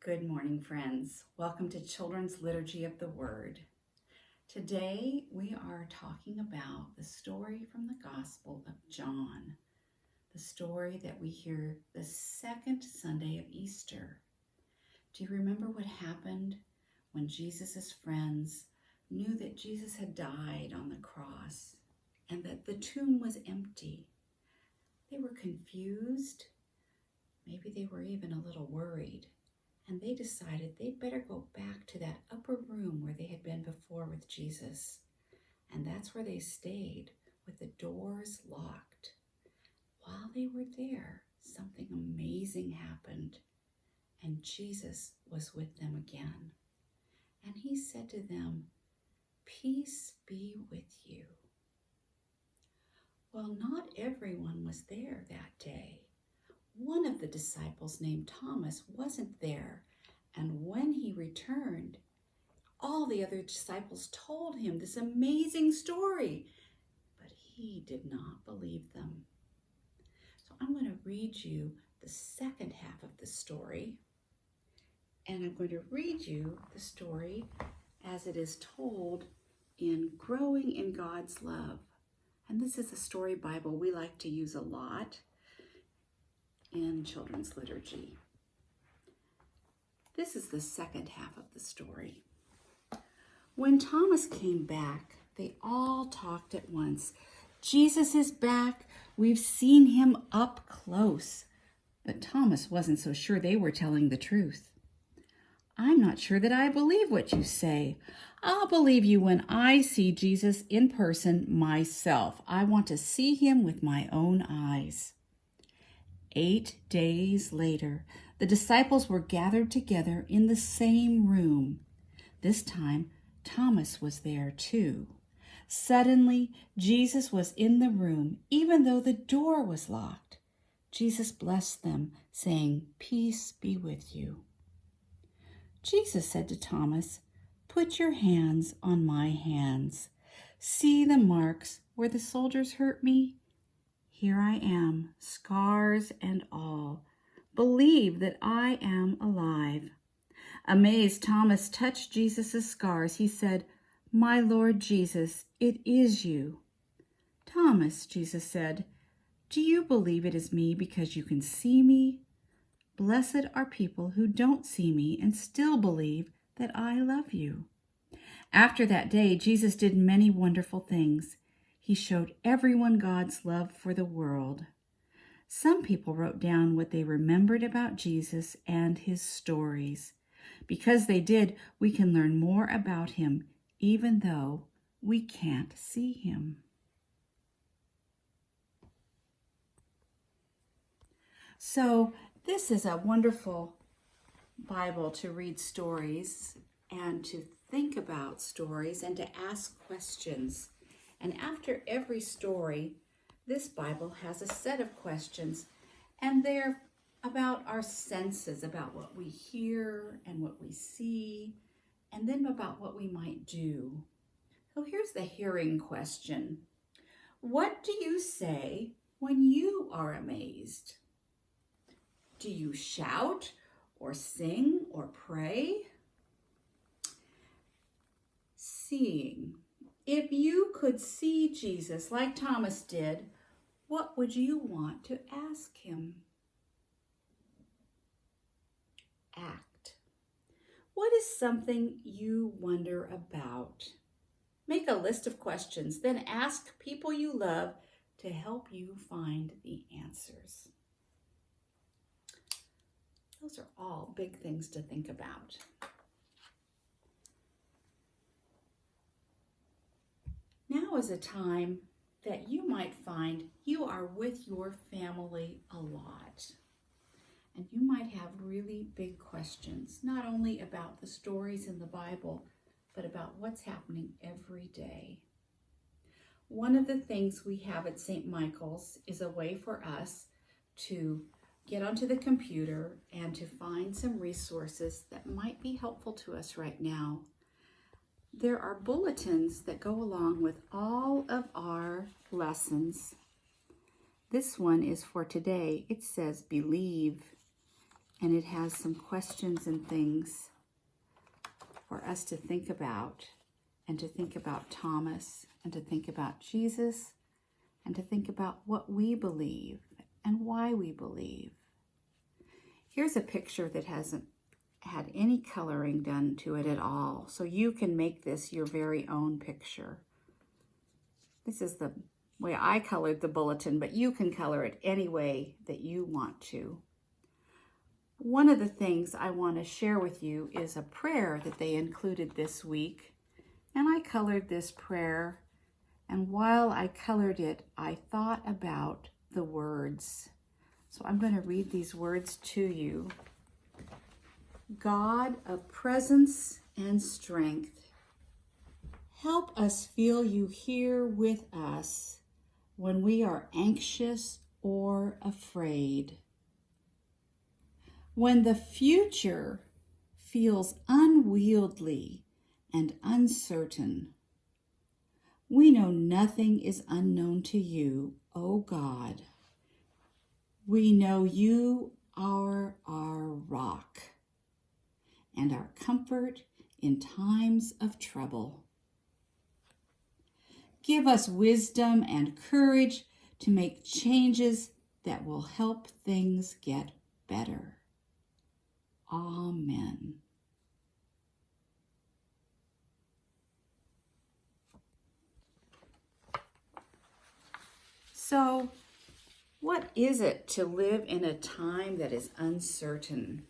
Good morning, friends. Welcome to Children's Liturgy of the Word. Today we are talking about the story from the Gospel of John, the story that we hear the second Sunday of Easter. Do you remember what happened when Jesus' friends knew that Jesus had died on the cross and that the tomb was empty? They were confused. Maybe they were even a little worried. And they decided they'd better go back to that upper room where they had been before with Jesus. And that's where they stayed, with the doors locked. While they were there, something amazing happened, and Jesus was with them again. And he said to them, "Peace be with you." Well, not everyone was there that day. One of the disciples named Thomas wasn't there, and when he returned, all the other disciples told him this amazing story, but he did not believe them. So I'm going to read you the second half of the story, and I'm going to read you the story as it is told in Growing in God's Love. And this is a story Bible we like to use a lot in children's liturgy. This is the second half of the story. When Thomas came back, they all talked at once. "Jesus is back. We've seen him up close." But Thomas wasn't so sure they were telling the truth. "I'm not sure that I believe what you say. I'll believe you when I see Jesus in person myself. I want to see him with my own eyes." 8 days later, the disciples were gathered together in the same room. This time, Thomas was there too. Suddenly, Jesus was in the room, even though the door was locked. Jesus blessed them, saying, "Peace be with you." Jesus said to Thomas, "Put your hands on my hands. See the marks where the soldiers hurt me? Here I am, scars and all. Believe that I am alive." Amazed, Thomas touched Jesus' scars. He said, "My Lord Jesus, it is you." "Thomas," Jesus said, "do you believe it is me because you can see me? Blessed are people who don't see me and still believe that I love you." After that day, Jesus did many wonderful things. He showed everyone God's love for the world. Some people wrote down what they remembered about Jesus and his stories. Because they did, we can learn more about him, even though we can't see him. So this is a wonderful Bible to read stories and to think about stories and to ask questions. And after every story, this Bible has a set of questions, and they're about our senses, about what we hear and what we see, and then about what we might do. So here's the hearing question. What do you say when you are amazed? Do you shout or sing or pray? Seeing. If you could see Jesus like Thomas did, what would you want to ask him? Act. What is something you wonder about? Make a list of questions, then ask people you love to help you find the answers. Those are all big things to think about. Now is a time that you might find you are with your family a lot. And you might have really big questions, not only about the stories in the Bible, but about what's happening every day. One of the things we have at St. Michael's is a way for us to get onto the computer and to find some resources that might be helpful to us right now. There are bulletins that go along with all of our lessons. This one is for today. It says believe. and it has some questions and things for us to think about, and to think about Thomas, and to think about Jesus, and to think about what we believe and why we believe. Here's a picture that hasn't had any coloring done to it at all, so you can make this your very own picture. This is the way I colored the bulletin, but you can color it any way that you want to. One of the things I want to share with you is a prayer that they included this week, and I colored this prayer, and while I colored it, I thought about the words. So I'm going to read these words to you. God of presence and strength, help us feel you here with us when we are anxious or afraid. When the future feels unwieldy and uncertain, we know nothing is unknown to you, O God. We know you are our rock and our comfort in times of trouble. Give us wisdom and courage to make changes that will help things get better. Amen. So, what is it to live in a time that is uncertain?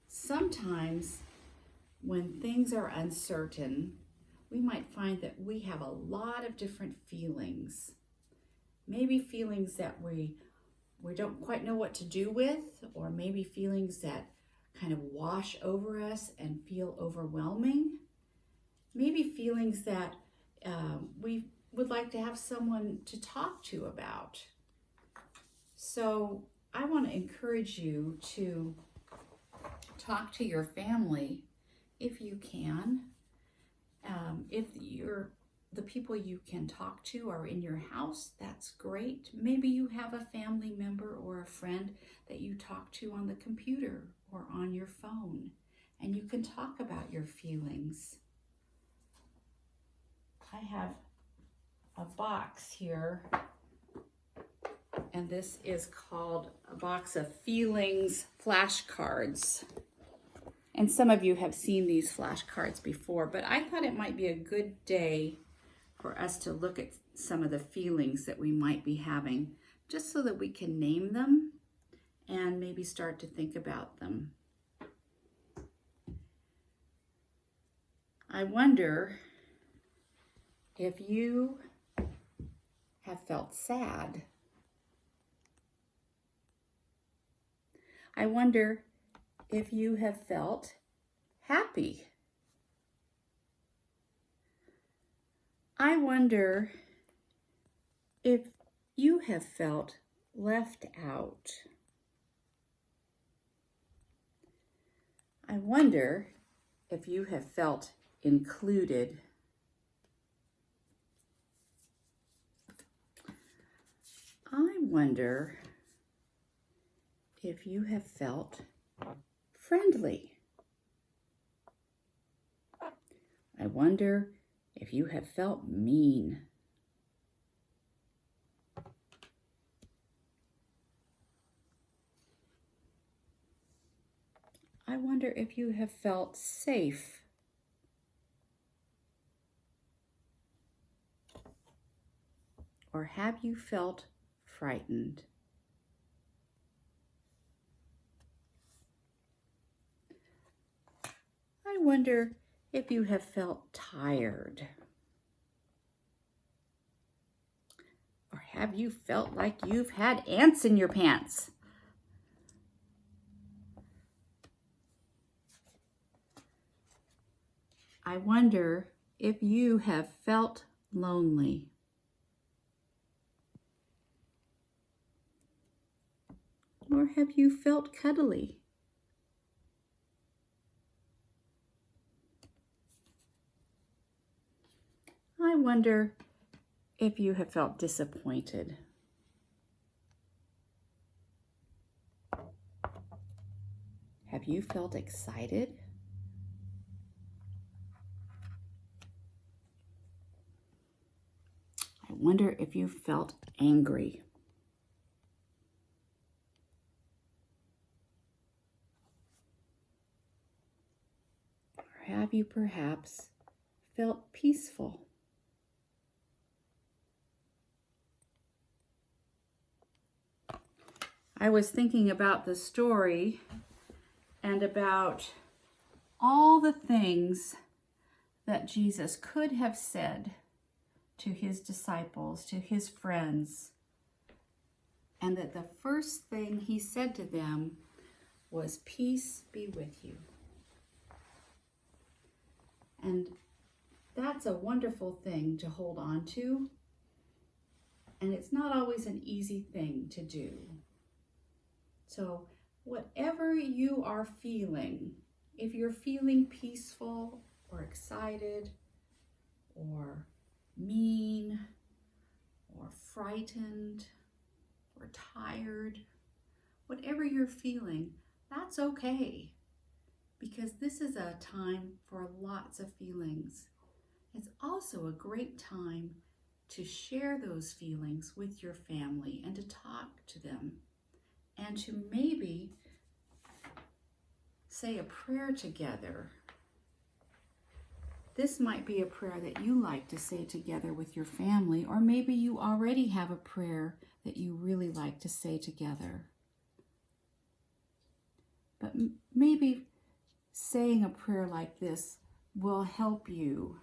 Sometimes when things are uncertain, we might find that we have a lot of different feelings. Maybe feelings that we don't quite know what to do with, or maybe feelings that kind of wash over us and feel overwhelming. Maybe feelings that we would like to have someone to talk to about. So I want to encourage you to talk to your family if you can. If the people you can talk to are in your house, that's great. Maybe you have a family member or a friend that you talk to on the computer or on your phone, and you can talk about your feelings. I have a box here, and this is called a box of feelings flashcards. And some of you have seen these flashcards before, but I thought it might be a good day for us to look at some of the feelings that we might be having, just so that we can name them and maybe start to think about them. I wonder if you have felt sad. I wonder if you have felt happy. I wonder if you have felt left out. I wonder if you have felt included. I wonder if you have felt friendly. I wonder if you have felt mean. I wonder if you have felt safe. Or have you felt frightened? I wonder if you have felt tired. Or have you felt like you've had ants in your pants? I wonder if you have felt lonely. Or have you felt cuddly? I wonder if you have felt disappointed. Have you felt excited? I wonder if you felt angry. Or have you perhaps felt peaceful? I was thinking about the story and about all the things that Jesus could have said to his disciples, to his friends, and that the first thing he said to them was, "Peace be with you." And that's a wonderful thing to hold on to, and it's not always an easy thing to do. So whatever you are feeling, if you're feeling peaceful or excited or mean or frightened or tired, whatever you're feeling, that's okay, because this is a time for lots of feelings. It's also a great time to share those feelings with your family and to talk to them and to maybe say a prayer together. This might be a prayer that you like to say together with your family, or maybe you already have a prayer that you really like to say together. But maybe saying a prayer like this will help you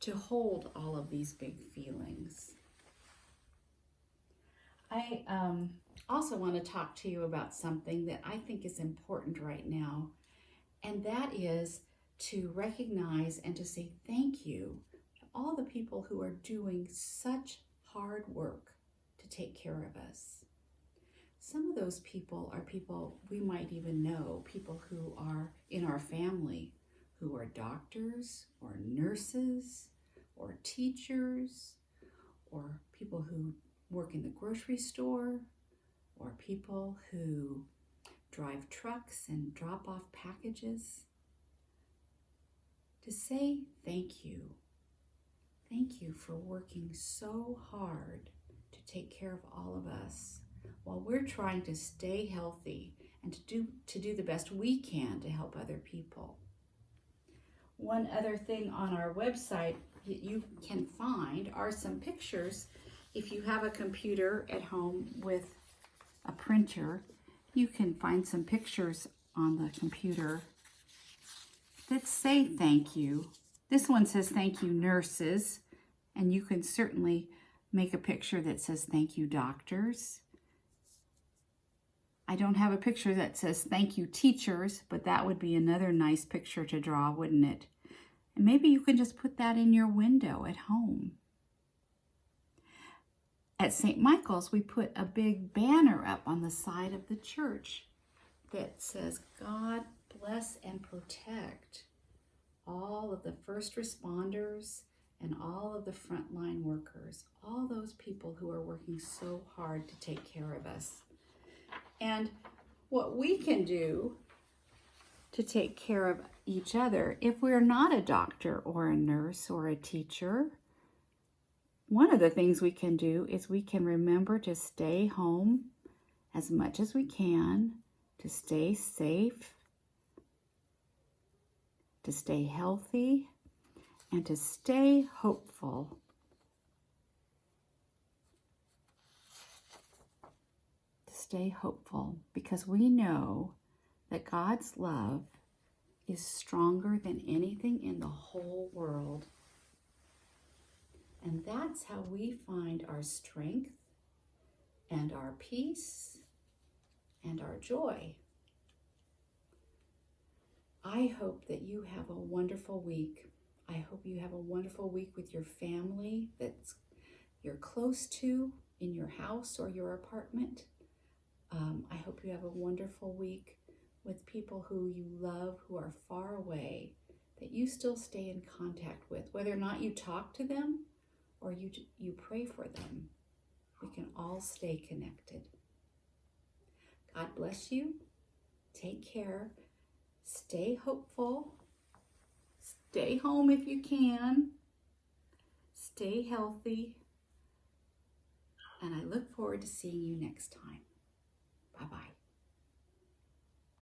to hold all of these big feelings. I also want to talk to you about something that I think is important right now, and that is to recognize and to say thank you to all the people who are doing such hard work to take care of us. Some of those people are people we might even know, people who are in our family, who are doctors or nurses or teachers, or people who work in the grocery store, or people who drive trucks and drop off packages. To say thank you. Thank you for working so hard to take care of all of us while we're trying to stay healthy and to do the best we can to help other people. One other thing on our website that you can find are some pictures. If you have a computer at home with a printer, you can find some pictures on the computer that say thank you. This one says thank you, nurses, and you can certainly make a picture that says thank you, doctors. I don't have a picture that says thank you, teachers, but that would be another nice picture to draw, wouldn't it? And maybe you can just put that in your window at home. At St. Michael's, we put a big banner up on the side of the church that says, "God bless and protect all of the first responders and all of the frontline workers, all those people who are working so hard to take care of us." And what we can do to take care of each other, if we're not a doctor or a nurse or a teacher, one of the things we can do is we can remember to stay home as much as we can, to stay safe, to stay healthy, and to stay hopeful. To stay hopeful, because we know that God's love is stronger than anything in the whole world. And that's how we find our strength and our peace and our joy. I hope that you have a wonderful week. I hope you have a wonderful week with your family that you're close to in your house or your apartment. I hope you have a wonderful week with people who you love, who are far away, that you still stay in contact with, whether or not you talk to them or you pray for them. We can all stay connected. God bless you. Take care. Stay hopeful. Stay home if you can. Stay healthy. And I look forward to seeing you next time. Bye-bye.